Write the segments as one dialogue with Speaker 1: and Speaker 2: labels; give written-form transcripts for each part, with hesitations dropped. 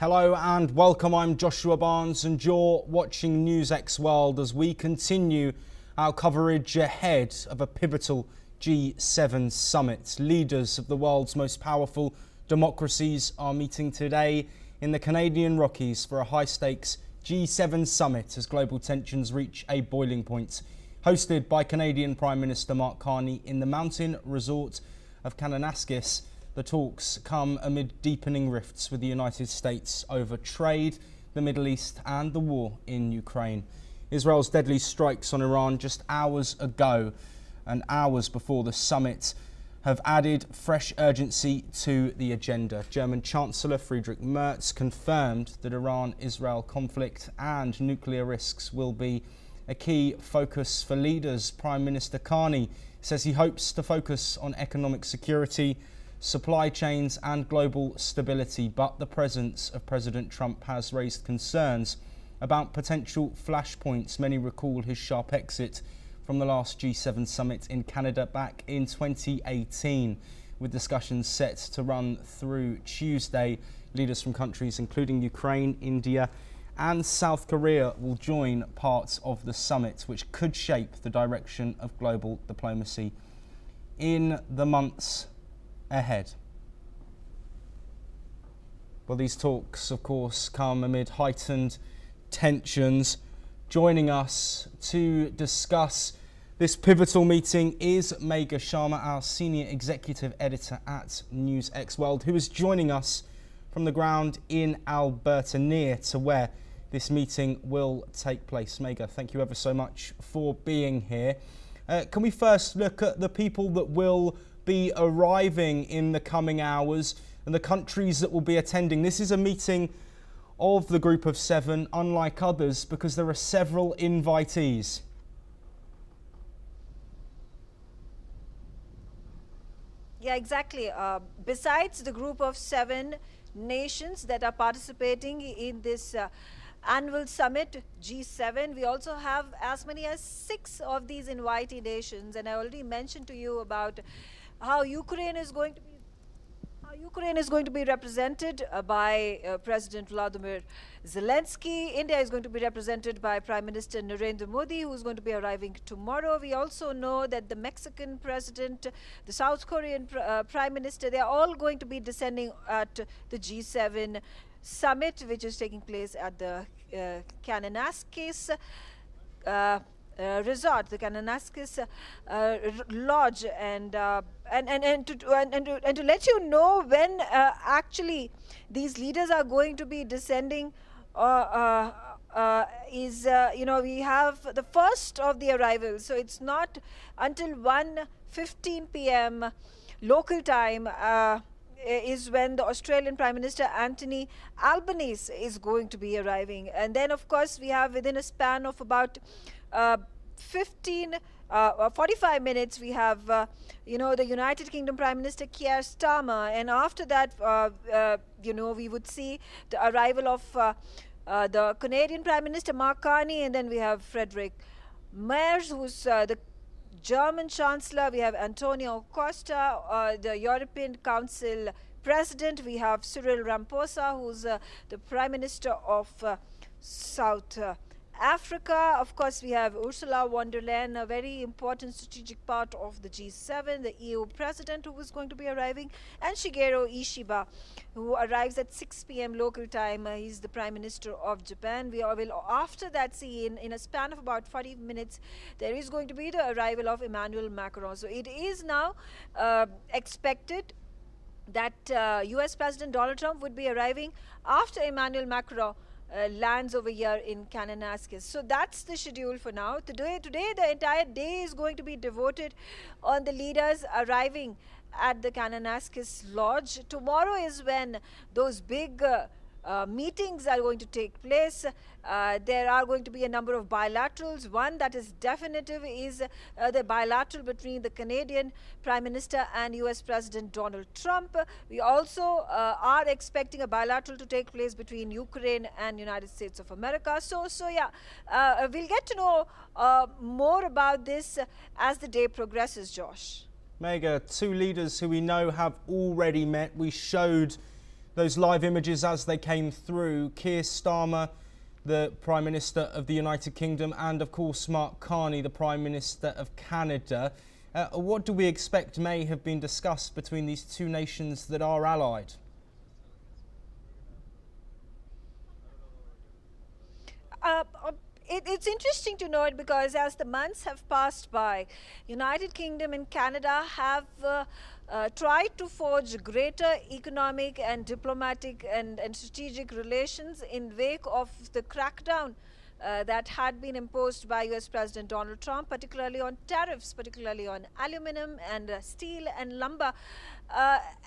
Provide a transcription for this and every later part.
Speaker 1: Hello and welcome, I'm Joshua Barnes and you're watching NewsX World as we continue our coverage ahead of a pivotal G7 summit. Leaders of the world's most powerful democracies are meeting today in the Canadian Rockies for a high-stakes G7 summit as global tensions reach a boiling point. Hosted by Canadian Prime Minister Mark Carney in the mountain resort of Kananaskis, the talks come amid deepening rifts with the United States over trade, the Middle East and the war in Ukraine. Israel's deadly strikes on Iran just hours ago and hours before the summit have added fresh urgency to the agenda. German Chancellor Friedrich Merz confirmed that Iran-Israel conflict and nuclear risks will be a key focus for leaders. Prime Minister Carney says he hopes to focus on economic security, supply chains and global stability, but the presence of President Trump has raised concerns about potential flashpoints. Many recall his sharp exit from the last G7 summit in Canada back in 2018, with discussions set to run through Tuesday. Leaders from countries including Ukraine, India and South Korea will join parts of the summit, which could shape the direction of global diplomacy in the months ahead. Well, these talks, of course, come amid heightened tensions. Joining us to discuss this pivotal meeting is Megha Sharma, our senior executive editor at NewsX World, who is joining us from the ground in Alberta, near to where this meeting will take place. Megha, thank you ever so much for being here. Can we first look at the people that will be arriving in the coming hours and the countries that will be attending? This is a meeting of the Group of Seven, unlike others, because there are several invitees.
Speaker 2: Yeah, exactly. Besides the Group of Seven nations that are participating in this annual summit, G7, we also have as many as 6 of these invitee nations, and I already mentioned to you about how Ukraine is going to be represented by President Vladimir Zelensky. India is going to be represented by Prime Minister Narendra Modi, who is going to be arriving tomorrow. We also know that the Mexican president, the South Korean Prime Minister, they are all going to be descending at the G7 summit, which is taking place at the Kananaskis resort, the Kananaskis lodge, and to let you know when actually these leaders are going to be descending we have the first of the arrivals, so it's not until 1:15 p.m. local time is when the Australian Prime Minister Anthony Albanese is going to be arriving. And then of course we have, within a span of about 45 minutes, we have the United Kingdom Prime Minister Keir Starmer, and after that we would see the arrival of the Canadian Prime Minister Mark Carney, and then we have Friedrich Merz, who's the German Chancellor. We have Antonio Costa, the European Council President. We have Cyril Ramaphosa, who's the Prime Minister of South Africa. Of course, we have Ursula von der Leyen, a very important strategic part of the G7, the EU President, who is going to be arriving, and Shigeru Ishiba, who arrives at 6 p.m. local time. He's the Prime Minister of Japan. We will after that see in a span of about 40 minutes, there is going to be the arrival of Emmanuel Macron. So it is now expected that US President Donald Trump would be arriving after Emmanuel Macron lands over here in Kananaskis. So that's the schedule for now. Today the entire day is going to be devoted on the leaders arriving at the Kananaskis Lodge. Tomorrow is when those big meetings are going to take place. There are going to be a number of bilaterals. One that is definitive is the bilateral between the Canadian Prime Minister and US President Donald Trump. We also are expecting a bilateral to take place between Ukraine and United States of America. So yeah, we'll get to know more about this as the day progresses, Josh.
Speaker 1: Megha, 2 leaders who we know have already met. We showed those live images as they came through. Keir Starmer, the Prime Minister of the United Kingdom, and of course Mark Carney, the Prime Minister of Canada. What do we expect may have been discussed between these two nations that are allied?
Speaker 2: It's interesting to note because as the months have passed by, United Kingdom and Canada have tried to forge greater economic and diplomatic and strategic relations in wake of the crackdown that had been imposed by US President Donald Trump, particularly on tariffs, particularly on aluminum and steel and lumber,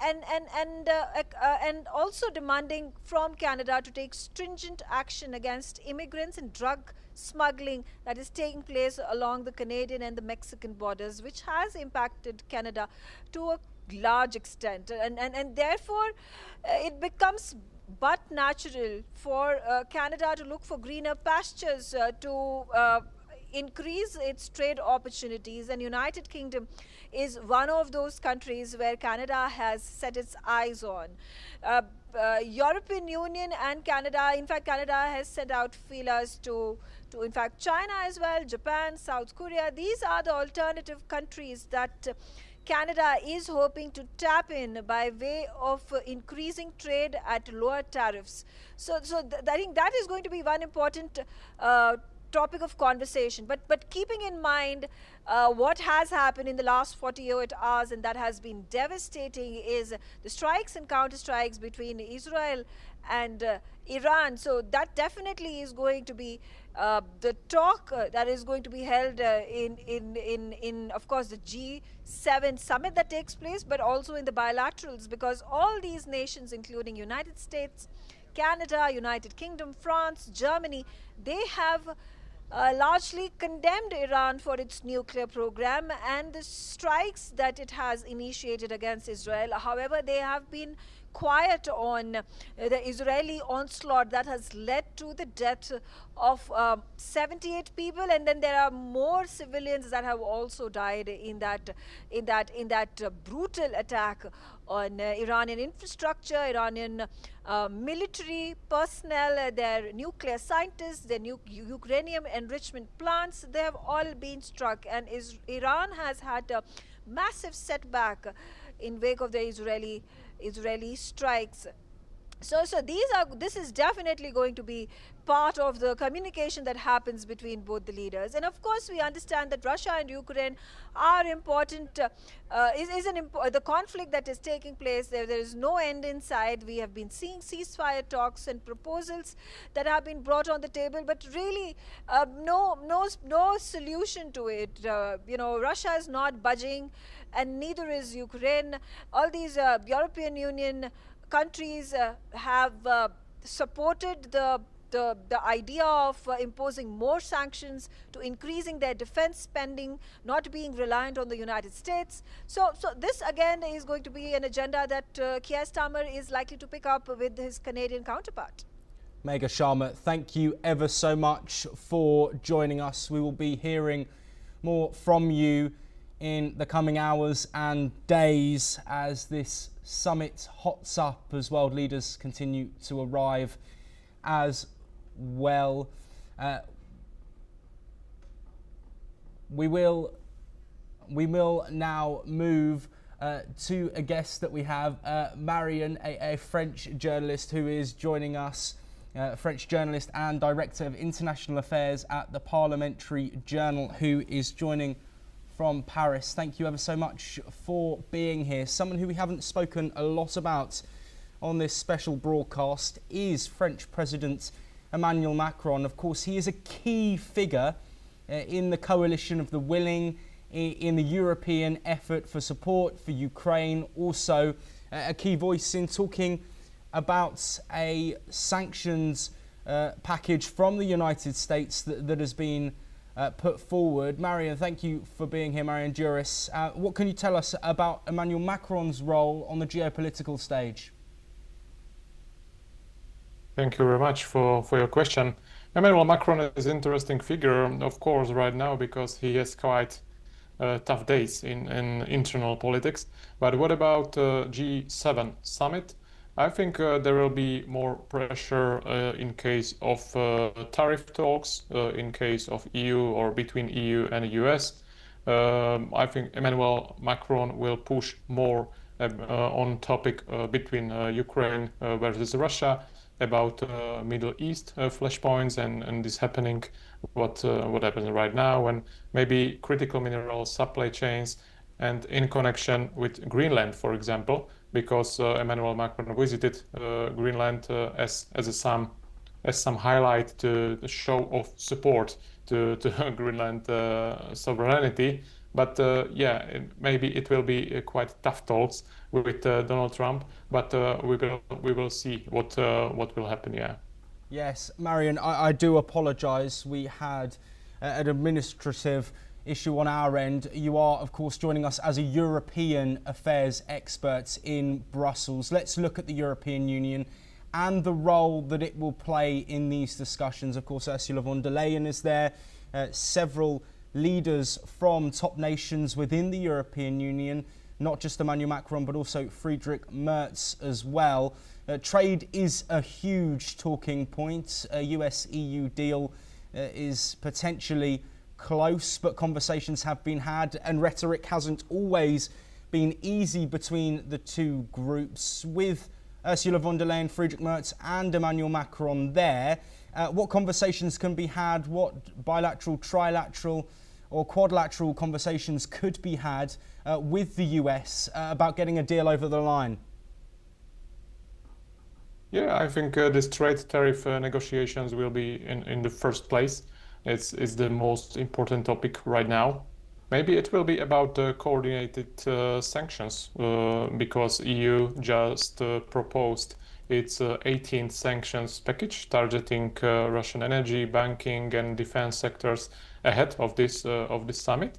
Speaker 2: and also demanding from Canada to take stringent action against immigrants and drug smuggling that is taking place along the Canadian and the Mexican borders, which has impacted Canada to a large extent. And therefore, it becomes but natural for Canada to look for greener pastures to increase its trade opportunities, and United Kingdom is one of those countries where Canada has set its eyes on. European Union and Canada, in fact Canada has sent out feelers to in fact China as well, Japan, South Korea. These are the alternative countries that Canada is hoping to tap in by way of increasing trade at lower tariffs. So I think that is going to be one important topic of conversation. But keeping in mind what has happened in the last 48 hours, and that has been devastating, is the strikes and counter-strikes between Israel and Iran. So that definitely is going to be the talk that is going to be held in of course the G7 summit that takes place, but also in the bilaterals, because all these nations, including United States, Canada, United Kingdom, France, Germany, they have largely condemned Iran for its nuclear program and the strikes that it has initiated against Israel. However, they have been quiet on the Israeli onslaught that has led to the death of 78 people, and then there are more civilians that have also died in that brutal attack on Iranian infrastructure, Iranian military personnel, their nuclear scientists, their uranium enrichment plants. They have all been struck, and Iran has had a massive setback in wake of the Israeli strikes. So this is definitely going to be part of the communication that happens between both the leaders. And of course, we understand that Russia and Ukraine are important. The conflict that is taking place there is no end in sight. We have been seeing ceasefire talks and proposals that have been brought on the table, but really no solution to it. Russia is not budging, and neither is Ukraine. All these European Union countries have supported the idea of imposing more sanctions, to increasing their defense spending, not being reliant on the United States. So this again is going to be an agenda that Keir Starmer is likely to pick up with his Canadian counterpart.
Speaker 1: Megha Sharma, thank you ever so much for joining us. We will be hearing more from you in the coming hours and days as this summit hots up, as world leaders continue to arrive as well. We will now move to a guest that we have, Marion, a French journalist who is joining us, French journalist and Director of International Affairs at the Parliamentary Journal, who is joining from Paris. Thank you ever so much for being here. Someone who we haven't spoken a lot about on this special broadcast is French President Emmanuel Macron. Of course, he is a key figure in the coalition of the willing, in the European effort for support for Ukraine. Also, a key voice in talking about a sanctions package from the United States that has been put forward. Marion, thank you for being here, Marion Duris. What can you tell us about Emmanuel Macron's role on the geopolitical stage?
Speaker 3: Thank you very much for your question. Emmanuel Macron is an interesting figure, of course, right now, because he has quite tough days in internal politics. But what about G7 summit? I think there will be more pressure in case of tariff talks, in case of EU or between EU and US. I think Emmanuel Macron will push more on topic between Ukraine versus Russia, about Middle East flashpoints and this happening, what happens right now, and maybe critical mineral supply chains, and in connection with Greenland, for example, because Emmanuel Macron visited Greenland as some highlight to show of support to Greenland sovereignty. But yeah, maybe it will be quite tough talks with Donald Trump. But we will see what will happen. Yeah.
Speaker 1: Yes, Marian, I do apologise. We had an administrative issue on our end. You are, of course, joining us as a European affairs expert in Brussels. Let's look at the European Union and the role that it will play in these discussions. Of course, Ursula von der Leyen is there. Several leaders from top nations within the European Union, not just Emmanuel Macron, but also Friedrich Merz as well. Trade is a huge talking point. A US-EU deal is potentially close, but conversations have been had, and rhetoric hasn't always been easy between the two groups. With Ursula von der Leyen, Friedrich Merz and Emmanuel Macron there, what conversations can be had? What bilateral, trilateral or quadrilateral conversations could be had with the US about getting a deal over the line?
Speaker 3: Yeah, I think this trade tariff negotiations will be in the first place. It's the most important topic right now. Maybe it will be about coordinated sanctions because EU just proposed its 18th sanctions package targeting Russian energy, banking and defense sectors ahead of this summit.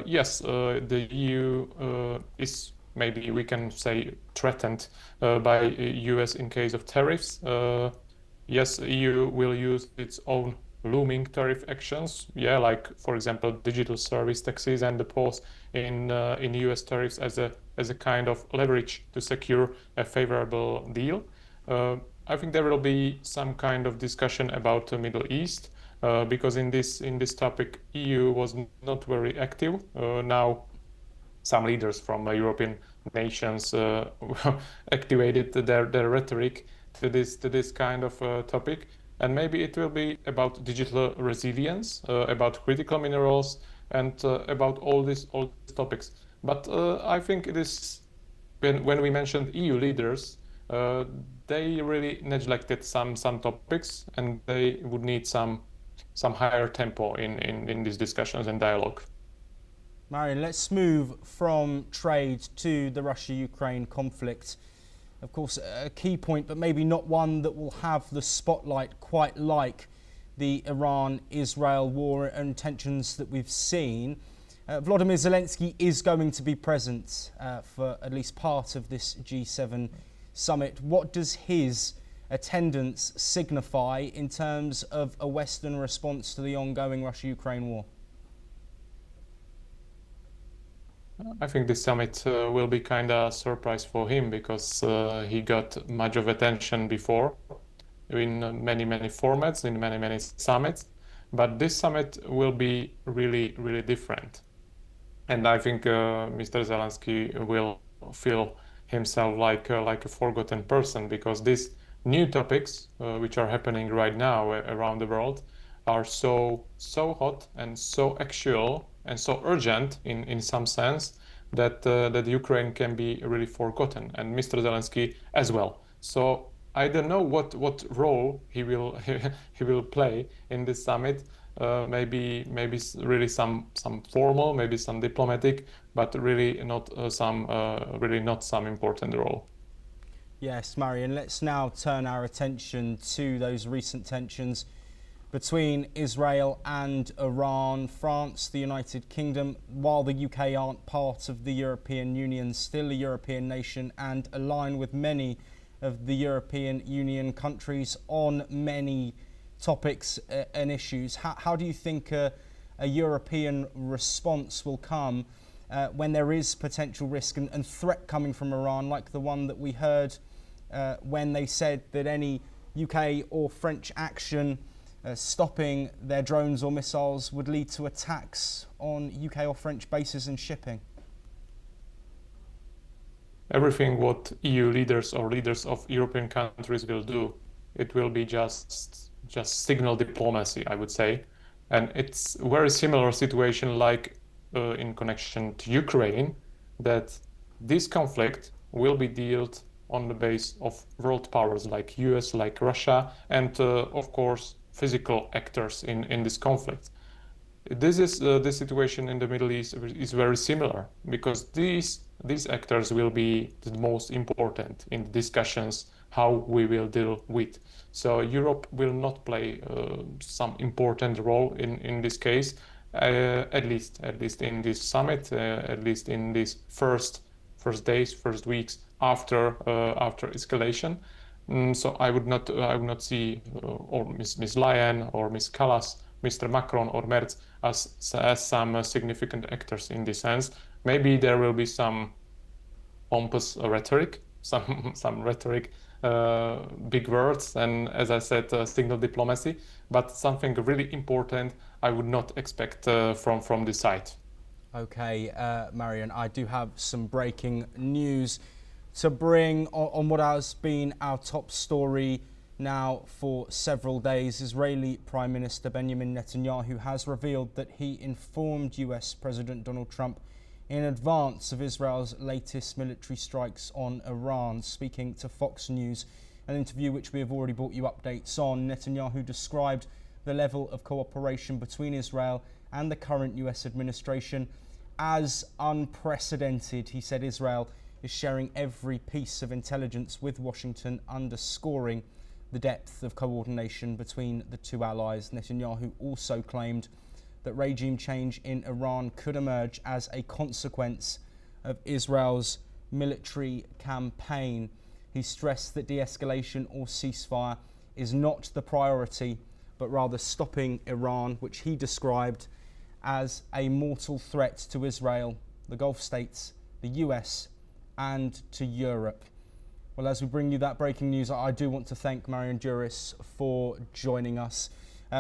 Speaker 3: Yes, the EU is, maybe we can say, threatened by US in case of tariffs. Yes, EU will use its own looming tariff actions, yeah, like for example digital service taxes and the pause in US tariffs as a kind of leverage to secure a favorable deal. I think there will be some kind of discussion about the Middle East because in this topic EU was not very active. Now some leaders from European nations activated their rhetoric to this kind of topic. And maybe it will be about digital resilience, about critical minerals, and about all these topics. But I think it is, when we mentioned EU leaders, they really neglected some topics, and they would need some higher tempo in these discussions and dialogue.
Speaker 1: Marian, let's move from trade to the Russia-Ukraine conflict. Of course, a key point, but maybe not one that will have the spotlight quite like the Iran-Israel war and tensions that we've seen. Volodymyr Zelensky is going to be present for at least part of this G7 summit. What does his attendance signify in terms of a Western response to the ongoing Russia-Ukraine war?
Speaker 3: I think this summit will be kind of a surprise for him because he got much of attention before in many formats, in many summits. But this summit will be really different. And I think Mr. Zelensky will feel himself like a forgotten person because these new topics which are happening right now around the world are so hot and so actual and so urgent in some sense that Ukraine can be really forgotten, and Mr. Zelensky as well. So I don't know what role he will play in this summit. Maybe really some formal, maybe some diplomatic, but really not some important role.
Speaker 1: Yes, Marian, let's now turn our attention to those recent tensions between Israel and Iran. France, the United Kingdom, while the UK aren't part of the European Union, still a European nation and align with many of the European Union countries on many topics and issues. How do you think a European response will come when there is potential risk and threat coming from Iran, like the one that we heard when they said that any UK or French action stopping their drones or missiles would lead to attacks on UK or French bases and shipping?
Speaker 3: Everything what EU leaders or leaders of European countries will do, it will be just signal diplomacy, I would say. And it's a very similar situation like in connection to Ukraine, that this conflict will be dealt on the base of world powers like US, like Russia, and of course physical actors in this conflict. This is the situation in the Middle East is very similar, because these actors will be the most important in discussions how we will deal with. So Europe will not play some important role in this case, at least in this summit, at least in these first days, first weeks after escalation. So I would not see or Ms. Lyon or Ms. Callas, Mr. Macron or Merz as some significant actors in this sense. Maybe there will be some pompous rhetoric, some rhetoric, big words, and as I said, signal diplomacy. But something really important, I would not expect from this side.
Speaker 1: Okay, Marian, I do have some breaking news to bring on what has been our top story now for several days. Israeli Prime Minister Benjamin Netanyahu has revealed that he informed US President Donald Trump in advance of Israel's latest military strikes on Iran. Speaking to Fox News, an interview which we have already brought you updates on, Netanyahu described the level of cooperation between Israel and the current US administration as unprecedented. He said Israel is sharing every piece of intelligence with Washington, underscoring the depth of coordination between the two allies. Netanyahu also claimed that regime change in Iran could emerge as a consequence of Israel's military campaign. He stressed that de-escalation or ceasefire is not the priority, but rather stopping Iran, which he described as a mortal threat to Israel, the Gulf states, the US, and to Europe. Well, as we bring you that breaking news, I do want to thank Marian Juris for joining us.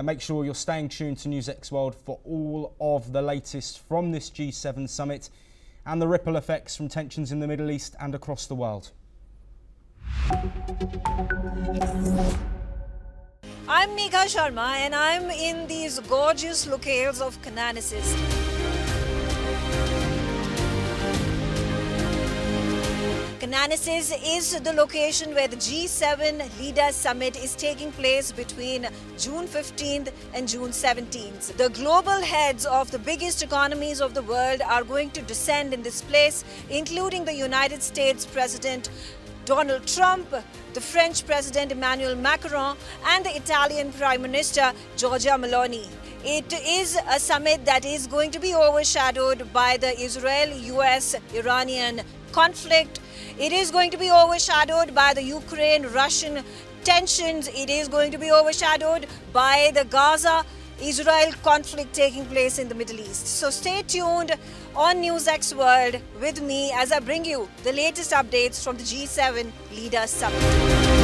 Speaker 1: Make sure you're staying tuned to NewsX World for all of the latest from this G7 summit and the ripple effects from tensions in the Middle East and across the world.
Speaker 2: I'm Megha Sharma and I'm in these gorgeous locales of Cananasis. Cananasis is the location where the G7 Leaders Summit is taking place between June 15th and June 17th. The global heads of the biggest economies of the world are going to descend in this place, including the United States President Donald Trump, the French President Emmanuel Macron, and the Italian Prime Minister Giorgia Meloni. It is a summit that is going to be overshadowed by the Israel-US-Iranian conflict. It is going to be overshadowed by the Ukraine-Russian tensions. It is going to be overshadowed by the Gaza-Israel conflict taking place in the Middle East. So stay tuned on NewsX World with me as I bring you the latest updates from the G7 Leaders Summit.